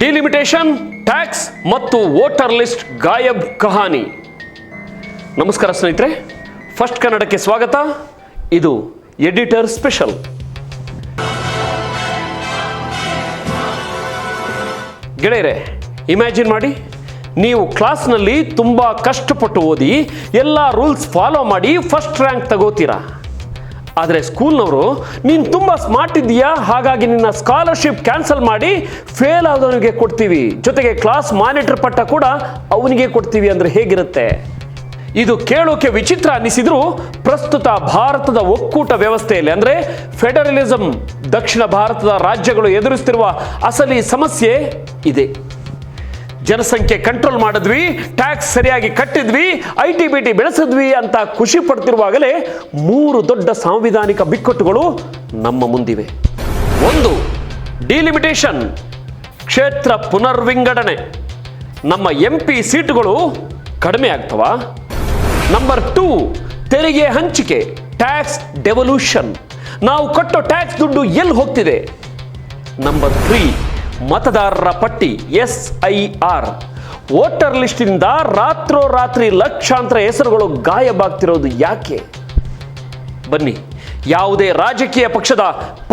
Delimitation, tax ಮತ್ತು voter list ಗಾಯಬ್ ಕಹಾನಿ. ನಮಸ್ಕಾರ ಸ್ನೇಹಿತರೆ, ಫಸ್ಟ್ ಕನ್ನಡಕ್ಕೆ ಸ್ವಾಗತ. ಇದು ಎಡಿಟರ್ ಸ್ಪೆಷಲ್. ಗೆಳೆಯರೆ, ಇಮ್ಯಾಜಿನ್ ಮಾಡಿ, ನೀವು ಕ್ಲಾಸ್ನಲ್ಲಿ ತುಂಬ ಕಷ್ಟಪಟ್ಟು ಓದಿ ಎಲ್ಲ ರೂಲ್ಸ್ ಫಾಲೋ ಮಾಡಿ ಫಸ್ಟ್ ರ್ಯಾಂಕ್ ತಗೋತೀರಾ. ಆದರೆ ಸ್ಕೂಲ್ನವರು ನೀನು ತುಂಬ ಸ್ಮಾರ್ಟ್ ಇದೆಯಾ, ಹಾಗಾಗಿ ನಿನ್ನ ಸ್ಕಾಲರ್ಶಿಪ್ ಕ್ಯಾನ್ಸಲ್ ಮಾಡಿ ಫೇಲ್ ಆದವನಿಗೆ ಕೊಡ್ತೀವಿ, ಜೊತೆಗೆ ಕ್ಲಾಸ್ ಮಾನಿಟರ್ ಪಟ್ಟ ಕೂಡ ಅವನಿಗೆ ಕೊಡ್ತೀವಿ ಅಂದರೆ ಹೇಗಿರುತ್ತೆ? ಇದು ಕೇಳೋಕೆ ವಿಚಿತ್ರ ಅನ್ನಿಸಿದ್ರು ಪ್ರಸ್ತುತ ಭಾರತದ ಒಕ್ಕೂಟ ವ್ಯವಸ್ಥೆಯಲ್ಲಿ ಅಂದರೆ ಫೆಡರಲಿಸಂ, ದಕ್ಷಿಣ ಭಾರತದ ರಾಜ್ಯಗಳು ಎದುರಿಸುತ್ತಿರುವ ಅಸಲಿ ಸಮಸ್ಯೆ ಇದೆ. ಜನಸಂಖ್ಯೆ ಕಂಟ್ರೋಲ್ ಮಾಡಿದ್ವಿ, ಟ್ಯಾಕ್ಸ್ ಸರಿಯಾಗಿ ಕಟ್ಟಿದ್ವಿ, IT-BT ಬೆಳೆಸಿದ್ವಿ ಅಂತ ಖುಷಿ ಪಡ್ತಿರುವಾಗಲೇ 3 ದೊಡ್ಡ ಸಾಂವಿಧಾನಿಕ ಬಿಕ್ಕಟ್ಟುಗಳು ನಮ್ಮ ಮುಂದಿವೆ. 1, ಡಿಲಿಮಿಟೇಷನ್, ಕ್ಷೇತ್ರ ಪುನರ್ವಿಂಗಡಣೆ. ನಮ್ಮ MP ಸೀಟುಗಳು ಕಡಿಮೆ ಆಗ್ತವಾ? ನಂಬರ್ 2, ತೆರಿಗೆ ಹಂಚಿಕೆ, ಟ್ಯಾಕ್ಸ್ ಡೆವಲ್ಯೂಷನ್. ನಾವು ಕಟ್ಟೋ ಟ್ಯಾಕ್ಸ್ ದುಡ್ಡು ಎಲ್ಲಿ ಹೋಗ್ತಿದೆ? ನಂಬರ್ 3, ಮತದಾರರ ಪಟ್ಟಿ, SIR. ವೋಟರ್ ಲಿಸ್ಟಿನಿಂದ ರಾತ್ರೋರಾತ್ರಿ ಲಕ್ಷಾಂತರ ಹೆಸರುಗಳು ಗಾಯಬಾಗ್ತಿರೋದು ಯಾಕೆ? ಬನ್ನಿ, ಯಾವುದೇ ರಾಜಕೀಯ ಪಕ್ಷದ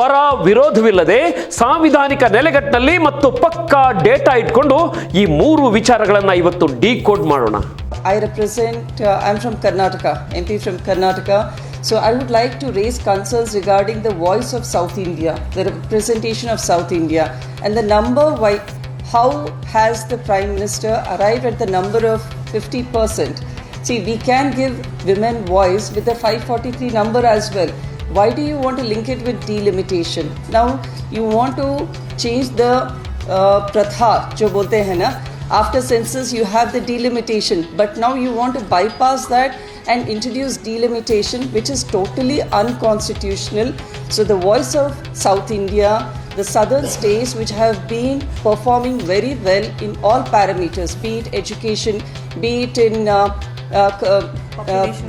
ಪರ ವಿರೋಧವಿಲ್ಲದೆ ಸಾಂವಿಧಾನಿಕ ನೆಲೆಗಟ್ಟಿನಲ್ಲಿ ಮತ್ತು ಪಕ್ಕಾ ಡೇಟಾ ಇಟ್ಕೊಂಡು ಈ 3 ವಿಚಾರಗಳನ್ನು ಇವತ್ತು ಡಿಕೋಡ್ ಮಾಡೋಣ. I'm from Karnataka, MP from Karnataka. So I would like to raise concerns regarding the voice of South India, the representation of South India, and the number. Why? How has the Prime Minister arrived at the number of 50%? See, we can give women voice with the 543 number as well. Why do you want to link it with delimitation? Now you want to change the pratha, jo bolte hain na. After census you have the delimitation, but now you want to bypass that and introduce delimitation, which is totally unconstitutional. So the voice of South India, the southern states which have been performing very well in all parameters, be it education, be it in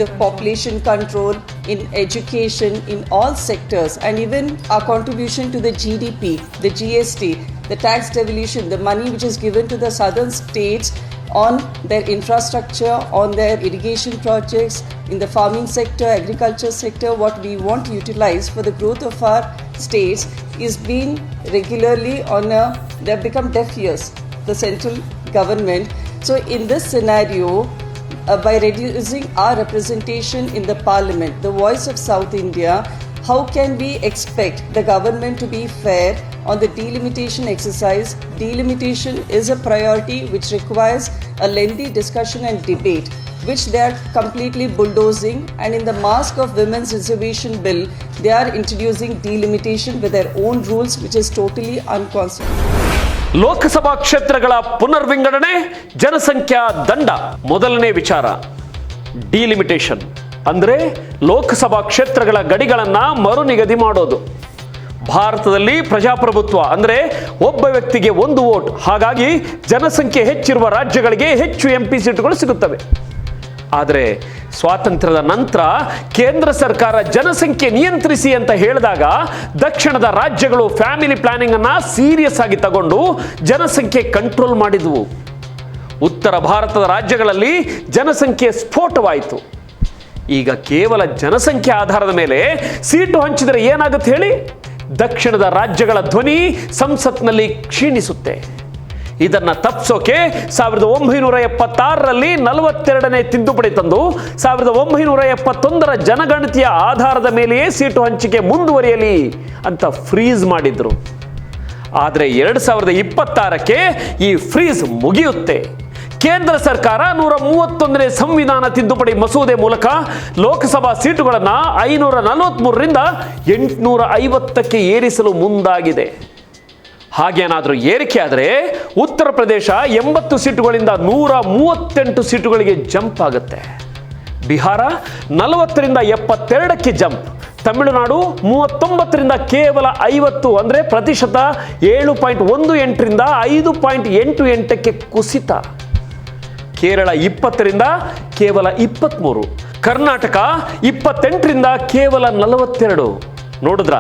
the population control, in education, in all sectors, and even our contribution to the GDP, the GST, the tax devolution, the money which is given to the southern states on their infrastructure, on their irrigation projects, in the farming sector, agriculture sector, what we want to utilize for the growth of our states is being regularly they have become deaf ears, the central government. So in this scenario, by reducing our representation in the parliament, the voice of South India, how can we expect the government to be fair on the delimitation exercise? Delimitation is a priority which requires a lengthy discussion and debate, which they are completely bulldozing, and in the mask of Women's Reservation Bill, they are introducing delimitation with their own rules, which is totally unconstitutional. Lok Sabha ಕ್ಷೇತ್ರಗಳ ಪುನರ್ವಿಂಗಡಣೆ, ಜನಸಂಖ್ಯಾ ದಂಡ. ಮೊದಲನೇ ವಿಚಾರ delimitation ಅಂದರೆ ಲೋಕಸಭಾ ಕ್ಷೇತ್ರಗಳ ಗಡಿಗಳನ್ನು ಮರು ನಿಗದಿ ಮಾಡೋದು. ಭಾರತದಲ್ಲಿ ಪ್ರಜಾಪ್ರಭುತ್ವ ಅಂದರೆ ಒಬ್ಬ ವ್ಯಕ್ತಿಗೆ 1 ವೋಟ್, ಹಾಗಾಗಿ ಜನಸಂಖ್ಯೆ ಹೆಚ್ಚಿರುವ ರಾಜ್ಯಗಳಿಗೆ ಹೆಚ್ಚು MP ಸೀಟುಗಳು ಸಿಗುತ್ತವೆ. ಆದರೆ ಸ್ವಾತಂತ್ರ್ಯದ ನಂತರ ಕೇಂದ್ರ ಸರ್ಕಾರ ಜನಸಂಖ್ಯೆ ನಿಯಂತ್ರಿಸಿ ಅಂತ ಹೇಳಿದಾಗ ದಕ್ಷಿಣದ ರಾಜ್ಯಗಳು ಫ್ಯಾಮಿಲಿ ಪ್ಲಾನಿಂಗ್ ಅನ್ನ ಸೀರಿಯಸ್ ಆಗಿ ತಗೊಂಡು ಜನಸಂಖ್ಯೆ ಕಂಟ್ರೋಲ್ ಮಾಡಿದ್ವು. ಉತ್ತರ ಭಾರತದ ರಾಜ್ಯಗಳಲ್ಲಿ ಜನಸಂಖ್ಯೆ ಸ್ಫೋಟವಾಯಿತು. ಈಗ ಕೇವಲ ಜನಸಂಖ್ಯೆ ಆಧಾರದ ಮೇಲೆ ಸೀಟು ಹಂಚಿದರೆ ಏನಾಗುತ್ತೆ ಹೇಳಿ? ದಕ್ಷಿಣದ ರಾಜ್ಯಗಳ ಧ್ವನಿ ಸಂಸತ್ನಲ್ಲಿ ಕ್ಷೀಣಿಸುತ್ತೆ. ಇದನ್ನ ತಪ್ಪಿಸೋಕೆ 1976ರಲ್ಲಿ 42ನೇ ತಿದ್ದುಪಡಿ ತಂದು 1971ರ ಜನಗಣತಿಯ ಆಧಾರದ ಮೇಲೆಯೇ ಸೀಟು ಹಂಚಿಕೆ ಮುಂದುವರಿಯಲಿ ಅಂತ ಫ್ರೀಸ್ ಮಾಡಿದ್ರು. ಆದರೆ 2026ಕ್ಕೆ ಈ ಫ್ರೀಸ್ ಮುಗಿಯುತ್ತೆ. ಕೇಂದ್ರ ಸರ್ಕಾರ 131ನೇ ಸಂವಿಧಾನ ತಿದ್ದುಪಡಿ ಮಸೂದೆ ಮೂಲಕ ಲೋಕಸಭಾ ಸೀಟುಗಳನ್ನು 543ರಿಂದ 850ಕ್ಕೆ ಏರಿಸಲು ಮುಂದಾಗಿದೆ. ಹಾಗೇನಾದರೂ ಏರಿಕೆ ಆದರೆ ಉತ್ತರ ಪ್ರದೇಶ 80 ಸೀಟುಗಳಿಂದ 138 ಸೀಟುಗಳಿಗೆ ಜಂಪ್ ಆಗುತ್ತೆ. ಬಿಹಾರ 40ರಿಂದ 72ಕ್ಕೆ ಜಂಪ್. ತಮಿಳುನಾಡು 39ರಿಂದ ಕೇವಲ 50 ಅಂದರೆ ಪ್ರತಿಶತ 7.18ರಿಂದ 5.88ಕ್ಕೆ ಕುಸಿತ. ಕೇರಳ 20ರಿಂದ ಕೇವಲ 23, ಕರ್ನಾಟಕ 28ರಿಂದ ಕೇವಲ 42. ನೋಡಿದ್ರ,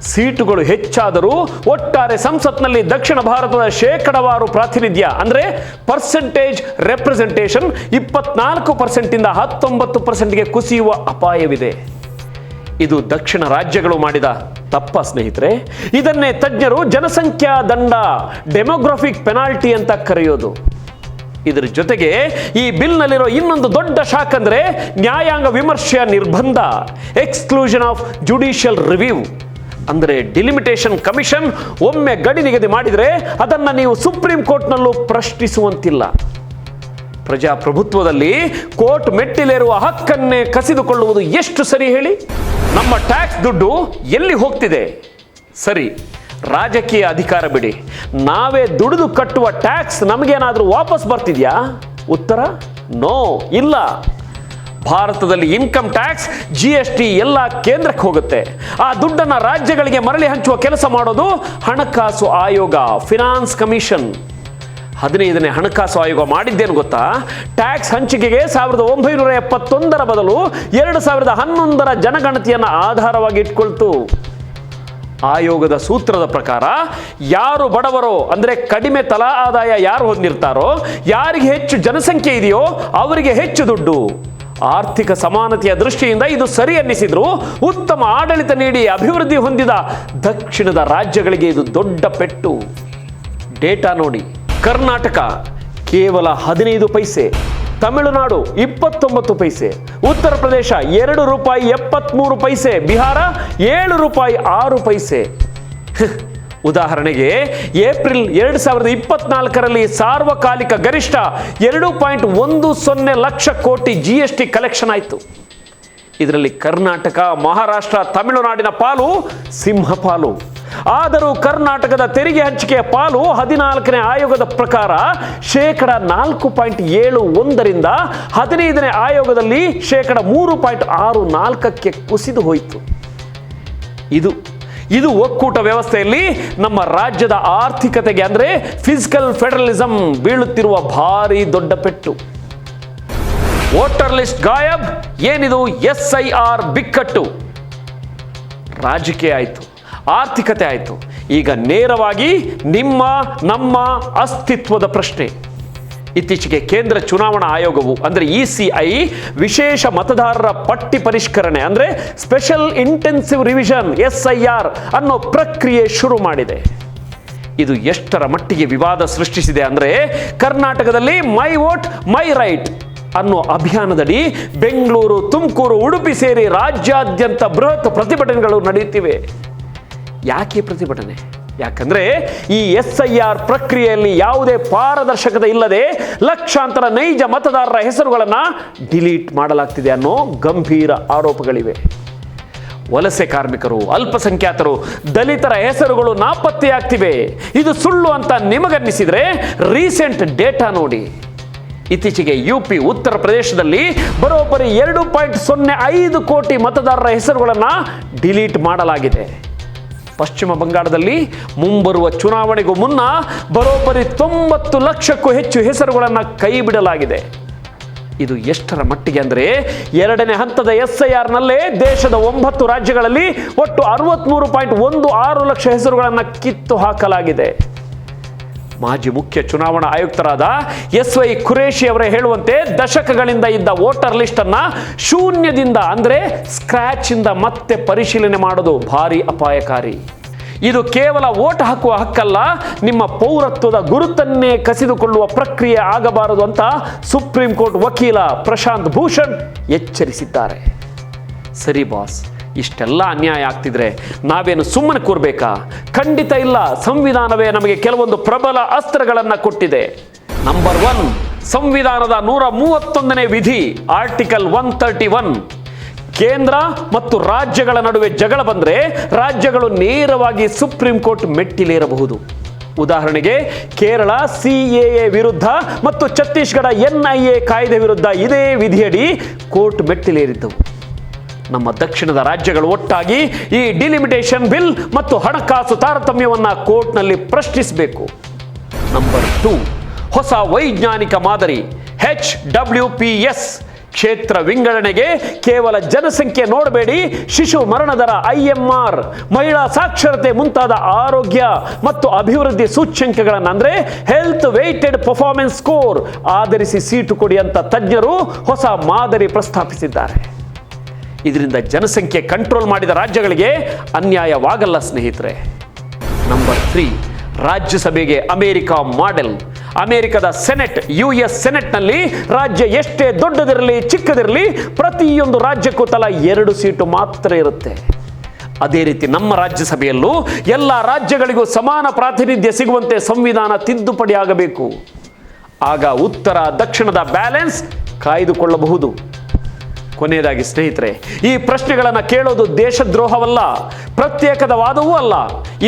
ಸೀಟುಗಳು ಹೆಚ್ಚಾದರೂ ಒಟ್ಟಾರೆ ಸಂಸತ್ನಲ್ಲಿ ದಕ್ಷಿಣ ಭಾರತದ ಶೇಕಡವಾರು ಪ್ರಾತಿನಿಧ್ಯ ಅಂದರೆ ಪರ್ಸೆಂಟೇಜ್ ರೆಪ್ರೆಸೆಂಟೇಷನ್ 24% ಇಂದ 19%ಗೆ ಕುಸಿಯುವ ಅಪಾಯವಿದೆ. ಇದು ದಕ್ಷಿಣ ರಾಜ್ಯಗಳು ಮಾಡಿದ ತಪ್ಪ ಸ್ನೇಹಿತರೆ. ಇದನ್ನೇ ತಜ್ಞರು ಜನಸಂಖ್ಯಾ ದಂಡ ಡೆಮೋಗ್ರಫಿಕ್ ಪೆನಾಲ್ಟಿ ಅಂತ ಕರೆಯೋದು. ಇದರ ಜೊತೆಗೆ ಈ ಬಿಲ್ನಲ್ಲಿರೋ ಇನ್ನೊಂದು ದೊಡ್ಡ ಶಾಕ್ ಅಂದ್ರೆ ನ್ಯಾಯಾಂಗ ವಿಮರ್ಶೆಯ ನಿರ್ಬಂಧ, ಎಕ್ಸ್ಕ್ಲೂಷನ್ ಆಫ್ ಜುಡಿಷಿಯಲ್ ರಿವ್ಯೂ. ಅಂದರೆ ಡಿಲಿಮಿಟೇಷನ್ ಕಮಿಷನ್ ಒಮ್ಮೆ ಗಡಿ ನಿಗದಿ ಮಾಡಿದರೆ ಅದನ್ನು ನೀವು ಸುಪ್ರೀಂ ಕೋರ್ಟ್ನಲ್ಲೂ ಪ್ರಶ್ನಿಸುವಂತಿಲ್ಲ. ಪ್ರಜಾಪ್ರಭುತ್ವದಲ್ಲಿ ಕೋರ್ಟ್ ಮೆಟ್ಟಿಲೇರುವ ಹಕ್ಕನ್ನೇ ಕಸಿದುಕೊಳ್ಳುವುದು ಎಷ್ಟು ಸರಿ ಹೇಳಿ? ನಮ್ಮ ಟ್ಯಾಕ್ಸ್ ದುಡ್ಡು ಎಲ್ಲಿ ಹೋಗ್ತಿದೆ? ಸರಿ, ರಾಜಕೀಯ ಅಧಿಕಾರ ಬಿಡಿ, ನಾವೇ ದುಡಿದು ಕಟ್ಟುವ ಟ್ಯಾಕ್ಸ್ ನಮಗೇನಾದರೂ ವಾಪಸ್ ಬರ್ತಿದ್ಯಾ? ಉತ್ತರ ನೋ, ಇಲ್ಲ. ಭಾರತದಲ್ಲಿ ಇನ್ಕಮ್ ಟ್ಯಾಕ್ಸ್, GST ಎಲ್ಲ ಕೇಂದ್ರಕ್ಕೆ ಹೋಗುತ್ತೆ. ಆ ದುಡ್ಡನ್ನು ರಾಜ್ಯಗಳಿಗೆ ಮರಳಿ ಹಂಚುವ ಕೆಲಸ ಮಾಡೋದು ಹಣಕಾಸು ಆಯೋಗ, ಫಿನಾನ್ಸ್ ಕಮಿಷನ್. 15ನೇ ಹಣಕಾಸು ಆಯೋಗ ಮಾಡಿದ್ದೇನು ಗೊತ್ತಾ? ಟ್ಯಾಕ್ಸ್ ಹಂಚಿಕೆಗೆ 1971ರ ಬದಲು 2011ರ ಜನಗಣತಿಯನ್ನು ಆಧಾರವಾಗಿ ಇಟ್ಕೊಳ್ತು. ಆಯೋಗದ ಸೂತ್ರದ ಪ್ರಕಾರ ಯಾರು ಬಡವರೋ ಅಂದರೆ ಕಡಿಮೆ ತಲಾ ಆದಾಯ ಯಾರು ಹೊಂದಿರ್ತಾರೋ, ಯಾರಿಗೆ ಹೆಚ್ಚು ಜನಸಂಖ್ಯೆ ಇದೆಯೋ ಅವರಿಗೆ ಹೆಚ್ಚು ದುಡ್ಡು. ಆರ್ಥಿಕ ಸಮಾನತೆಯ ದೃಷ್ಟಿಯಿಂದ ಇದು ಸರಿ ಅನ್ನಿಸಿದ್ರು ಉತ್ತಮ ಆಡಳಿತ ನೀಡಿ ಅಭಿವೃದ್ಧಿ ಹೊಂದಿದ ದಕ್ಷಿಣದ ರಾಜ್ಯಗಳಿಗೆ ಇದು ದೊಡ್ಡ ಪೆಟ್ಟು. ಡೇಟಾ ನೋಡಿ. ಕರ್ನಾಟಕ ಕೇವಲ 15 ಪೈಸೆ, ತಮಿಳುನಾಡು 29 ಪೈಸೆ, ಉತ್ತರ ಪ್ರದೇಶ 2 ರೂಪಾಯಿ 73 ಪೈಸೆ, ಬಿಹಾರ 7 ರೂಪಾಯಿ 6 ಪೈಸೆ. ಉದಾಹರಣೆಗೆ ಏಪ್ರಿಲ್ 2024ರಲ್ಲಿ ಸಾರ್ವಕಾಲಿಕ ಗರಿಷ್ಠ 2.10 ಲಕ್ಷ ಕೋಟಿ GST ಕಲೆಕ್ಷನ್ ಆಯಿತು. ಇದರಲ್ಲಿ ಕರ್ನಾಟಕ, ಮಹಾರಾಷ್ಟ್ರ, ತಮಿಳುನಾಡಿನ ಪಾಲು ಸಿಂಹಪಾಲು. ಆದರೂ ಕರ್ನಾಟಕದ ತೆರಿಗೆ ಹಂಚಿಕೆಯ ಪಾಲು 14ನೇ ಆಯೋಗದ ಪ್ರಕಾರ %4.71ರಿಂದ 15ನೇ ಆಯೋಗದಲ್ಲಿ %3.64ಕ್ಕೆ ಕುಸಿದು ಹೋಯಿತು. ಇದು ಒಕ್ಕೂಟ ವ್ಯವಸ್ಥೆಯಲ್ಲಿ ನಮ್ಮ ರಾಜ್ಯದ ಆರ್ಥಿಕತೆಗೆ ಅಂದರೆ ಫಿಸಿಕಲ್ ಫೆಡರಲಿಸಂ ಬೀಳುತ್ತಿರುವ ಭಾರಿ ದೊಡ್ಡ ಪೆಟ್ಟು. ವೋಟರ್ ಲಿಸ್ಟ್ ಗಾಯಬ್. ಏನಿದು SIR ಬಿಕ್ಕಟ್ಟು? ರಾಜಕೀಯ ಆಯಿತು, ಆರ್ಥಿಕತೆ ಆಯಿತು, ಈಗ ನೇರವಾಗಿ ನಮ್ಮ ಅಸ್ತಿತ್ವದ ಪ್ರಶ್ನೆ. ಇತ್ತೀಚೆಗೆ ಕೇಂದ್ರ ಚುನಾವಣಾ ಆಯೋಗವು ಅಂದರೆ ECI ವಿಶೇಷ ಮತದಾರರ ಪಟ್ಟಿ ಪರಿಷ್ಕರಣೆ ಅಂದರೆ ಸ್ಪೆಷಲ್ ಇಂಟೆನ್ಸಿವ್ ರಿವಿಷನ್ SIR ಅನ್ನೋ ಪ್ರಕ್ರಿಯೆ ಶುರು ಮಾಡಿದೆ. ಇದು ಎಷ್ಟರ ಮಟ್ಟಿಗೆ ವಿವಾದ ಸೃಷ್ಟಿಸಿದೆ ಅಂದರೆ ಕರ್ನಾಟಕದಲ್ಲಿ ಮೈ ವೋಟ್ ಮೈ ರೈಟ್ ಅನ್ನೋ ಅಭಿಯಾನದಡಿ ಬೆಂಗಳೂರು, ತುಮಕೂರು, ಉಡುಪಿ ಸೇರಿ ರಾಜ್ಯಾದ್ಯಂತ ಬೃಹತ್ ಪ್ರತಿಭಟನೆಗಳು ನಡೆಯುತ್ತಿವೆ. ಯಾಕೆ ಪ್ರತಿಭಟನೆ? ಯಾಕಂದ್ರೆ ಈ SIR ಪ್ರಕ್ರಿಯೆಯಲ್ಲಿ ಯಾವುದೇ ಪಾರದರ್ಶಕತೆ ಇಲ್ಲದೆ ಲಕ್ಷಾಂತರ ನೈಜ ಮತದಾರರ ಹೆಸರುಗಳನ್ನು ಡಿಲೀಟ್ ಮಾಡಲಾಗ್ತಿದೆ ಅನ್ನೋ ಗಂಭೀರ ಆರೋಪಗಳಿವೆ. ವಲಸೆ ಕಾರ್ಮಿಕರು, ಅಲ್ಪಸಂಖ್ಯಾತರು, ದಲಿತರ ಹೆಸರುಗಳು ನಾಪತ್ತೆಯಾಗ್ತಿವೆ. ಇದು ಸುಳ್ಳು ಅಂತ ನಿಮಗನ್ನಿಸಿದ್ರೆ ರೀಸೆಂಟ್ ಡೇಟಾ ನೋಡಿ. ಇತ್ತೀಚೆಗೆ UP, ಉತ್ತರ ಪ್ರದೇಶದಲ್ಲಿ ಬರೋಬ್ಬರಿ 2.05 ಕೋಟಿ ಮತದಾರರ ಹೆಸರುಗಳನ್ನು ಡಿಲೀಟ್ ಮಾಡಲಾಗಿದೆ. ಪಶ್ಚಿಮ ಬಂಗಾಳದಲ್ಲಿ ಮುಂಬರುವ ಚುನಾವಣೆಗೂ ಮುನ್ನ ಬರೋಬ್ಬರಿ 90 ಲಕ್ಷಕ್ಕೂ ಹೆಚ್ಚು ಹೆಸರುಗಳನ್ನು ಕೈಬಿಡಲಾಗಿದೆ. ಇದು ಎಷ್ಟರ ಮಟ್ಟಿಗೆ ಅಂದರೆ 2ನೇ ಹಂತದ SIRನಲ್ಲೇ ದೇಶದ 9 ರಾಜ್ಯಗಳಲ್ಲಿ ಒಟ್ಟು 63.16 ಲಕ್ಷ ಹೆಸರುಗಳನ್ನು ಕಿತ್ತು ಹಾಕಲಾಗಿದೆ. ಮಾಜಿ ಮುಖ್ಯ ಚುನಾವಣಾ ಆಯುಕ್ತರಾದ SY ಖುರೇಶಿ ಅವರೇ ಹೇಳುವಂತೆ ದಶಕಗಳಿಂದ ಇದ್ದ ವೋಟರ್ ಲಿಸ್ಟ್ ಅನ್ನ ಶೂನ್ಯದಿಂದ ಅಂದರೆ ಸ್ಕ್ರಾಚ್ ಇಂದ ಮತ್ತೆ ಪರಿಶೀಲನೆ ಮಾಡೋದು ಭಾರಿ ಅಪಾಯಕಾರಿ. ಇದು ಕೇವಲ ವೋಟ್ ಹಾಕುವ ಹಕ್ಕಲ್ಲ, ನಿಮ್ಮ ಪೌರತ್ವದ ಗುರುತನ್ನೇ ಕಸಿದುಕೊಳ್ಳುವ ಪ್ರಕ್ರಿಯೆ ಆಗಬಾರದು ಅಂತ ಸುಪ್ರೀಂ ಕೋರ್ಟ್ ವಕೀಲ ಪ್ರಶಾಂತ್ ಭೂಷಣ್ ಎಚ್ಚರಿಸಿದ್ದಾರೆ. ಸರಿ ಬಾಸ್, ಇಷ್ಟೆಲ್ಲ ಅನ್ಯಾಯ ಆಗ್ತಿದ್ರೆ ನಾವೇನು ಸುಮ್ಮನೆ ಕೂರ್ಬೇಕಾ? ಖಂಡಿತ ಇಲ್ಲ. ಸಂವಿಧಾನವೇ ನಮಗೆ ಕೆಲವೊಂದು ಪ್ರಬಲ ಅಸ್ತ್ರಗಳನ್ನು ಕೊಟ್ಟಿದೆ. ನಂಬರ್ 1, ಸಂವಿಧಾನದ 131ನೇ ವಿಧಿ, ಆರ್ಟಿಕಲ್ 131. ಕೇಂದ್ರ ಮತ್ತು ರಾಜ್ಯಗಳ ನಡುವೆ ಜಗಳ ಬಂದರೆ ರಾಜ್ಯಗಳು ನೇರವಾಗಿ ಸುಪ್ರೀಂ ಕೋರ್ಟ್ ಮೆಟ್ಟಿಲೇರಬಹುದು. ಉದಾಹರಣೆಗೆ ಕೇರಳ CAA ವಿರುದ್ಧ ಮತ್ತು ಛತ್ತೀಸ್ಗಢ NIA ಕಾಯ್ದೆ ವಿರುದ್ಧ ಇದೇ ವಿಧಿಯಡಿ ಕೋರ್ಟ್ ಮೆಟ್ಟಿಲೇರಿದ್ದವು. ನಮ್ಮ ದಕ್ಷಿಣದ ರಾಜ್ಯಗಳು ಒಟ್ಟಾಗಿ ಈ ಡಿಲಿಮಿಟೇಷನ್ ಬಿಲ್ ಮತ್ತು ಹಣಕಾಸು ತಾರತಮ್ಯವನ್ನು ಕೋರ್ಟ್ನಲ್ಲಿ ಪ್ರಶ್ನಿಸಬೇಕು. ನಂಬರ್ 2, ಹೊಸ ವೈಜ್ಞಾನಿಕ ಮಾದರಿ HWPS, ಕ್ಷೇತ್ರ ವಿಂಗಡಣೆಗೆ ಕೇವಲ ಜನಸಂಖ್ಯೆ ನೋಡಬೇಡಿ, ಶಿಶು ಮರಣ ದರ, IMR, ಮಹಿಳಾ ಸಾಕ್ಷರತೆ ಮುಂತಾದ ಆರೋಗ್ಯ ಮತ್ತು ಅಭಿವೃದ್ಧಿ ಸೂಚ್ಯಂಕಗಳನ್ನು ಅಂದರೆ ಹೆಲ್ತ್ ವೆಯ್ಟೆಡ್ ಪರ್ಫಾರ್ಮೆನ್ಸ್ ಸ್ಕೋರ್ ಆಧರಿಸಿ ಸೀಟು ಕೊಡಿ ಅಂತ ತಜ್ಞರು ಹೊಸ ಮಾದರಿ ಪ್ರಸ್ತಾಪಿಸಿದ್ದಾರೆ. ಇದರಿಂದ ಜನಸಂಖ್ಯೆ ಕಂಟ್ರೋಲ್ ಮಾಡಿದ ರಾಜ್ಯಗಳಿಗೆ ಅನ್ಯಾಯವಾಗಲ್ಲ ಸ್ನೇಹಿತರೆ. ನಂಬರ್ 3, ರಾಜ್ಯಸಭೆಗೆ ಅಮೆರಿಕ ಮಾಡೆಲ್. ಅಮೆರಿಕದ ಸೆನೆಟ್, US ಸೆನೆಟ್ನಲ್ಲಿ ರಾಜ್ಯ ಎಷ್ಟೇ ದೊಡ್ಡದಿರಲಿ ಚಿಕ್ಕದಿರಲಿ ಪ್ರತಿಯೊಂದು ರಾಜ್ಯಕ್ಕೂ ತಲಾ 2 ಸೀಟು ಮಾತ್ರ ಇರುತ್ತೆ. ಅದೇ ರೀತಿ ನಮ್ಮ ರಾಜ್ಯಸಭೆಯಲ್ಲೂ ಎಲ್ಲ ರಾಜ್ಯಗಳಿಗೂ ಸಮಾನ ಪ್ರಾತಿನಿಧ್ಯ ಸಿಗುವಂತೆ ಸಂವಿಧಾನ ತಿದ್ದುಪಡಿ ಆಗಬೇಕು. ಆಗ ಉತ್ತರ ದಕ್ಷಿಣದ ಬ್ಯಾಲೆನ್ಸ್ ಕಾಯ್ದುಕೊಳ್ಳಬಹುದು. ಕೊನೆಯದಾಗಿ ಸ್ನೇಹಿತರೆ, ಈ ಪ್ರಶ್ನೆಗಳನ್ನು ಕೇಳೋದು ದೇಶದ್ರೋಹವಲ್ಲ, ಪ್ರತ್ಯೇಕದ ವಾದವೂ ಅಲ್ಲ.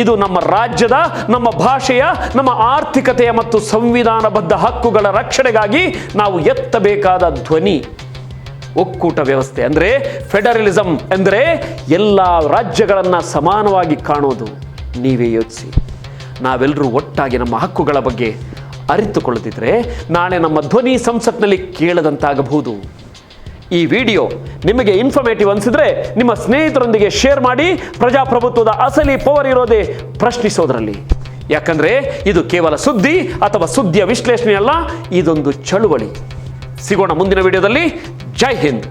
ಇದು ನಮ್ಮ ರಾಜ್ಯದ, ನಮ್ಮ ಭಾಷೆಯ, ನಮ್ಮ ಆರ್ಥಿಕತೆಯ ಮತ್ತು ಸಂವಿಧಾನಬದ್ಧ ಹಕ್ಕುಗಳ ರಕ್ಷಣೆಗಾಗಿ ನಾವು ಎತ್ತಬೇಕಾದ ಧ್ವನಿ. ಒಕ್ಕೂಟ ವ್ಯವಸ್ಥೆ ಅಂದರೆ ಫೆಡರಲಿಸಂ ಎಂದರೆ ಎಲ್ಲ ರಾಜ್ಯಗಳನ್ನು ಸಮಾನವಾಗಿ ಕಾಣೋದು. ನೀವೇ ಯೋಚಿಸಿ. ನಾವೆಲ್ಲರೂ ಒಟ್ಟಾಗಿ ನಮ್ಮ ಹಕ್ಕುಗಳ ಬಗ್ಗೆ ಅರಿತುಕೊಳ್ಳದಿದ್ದರೆ ನಾಳೆ ನಮ್ಮ ಧ್ವನಿ ಸಂಸತ್ನಲ್ಲಿ ಕೇಳದಂತಾಗಬಹುದು. ಈ ವಿಡಿಯೋ ನಿಮಗೆ ಇನ್ಫಾರ್ಮೇಟಿವ್ ಅನಿಸಿದ್ರೆ ನಿಮ್ಮ ಸ್ನೇಹಿತರೊಂದಿಗೆ ಶೇರ್ ಮಾಡಿ. ಪ್ರಜಾಪ್ರಭುತ್ವದ ಅಸಲಿ ಪವರ್ ಇರೋದೇ ಪ್ರಶ್ನಿಸೋದ್ರಲ್ಲಿ. ಯಾಕಂದ್ರೆ ಇದು ಕೇವಲ ಸುದ್ದಿ ಅಥವಾ ಸುದ್ದಿಯ ವಿಶ್ಲೇಷಣೆ ಅಲ್ಲ, ಇದೊಂದು ಚಳುವಳಿ. ಸಿಗೋಣ ಮುಂದಿನ ವಿಡಿಯೋದಲ್ಲಿ. ಜೈ ಹಿಂದ್.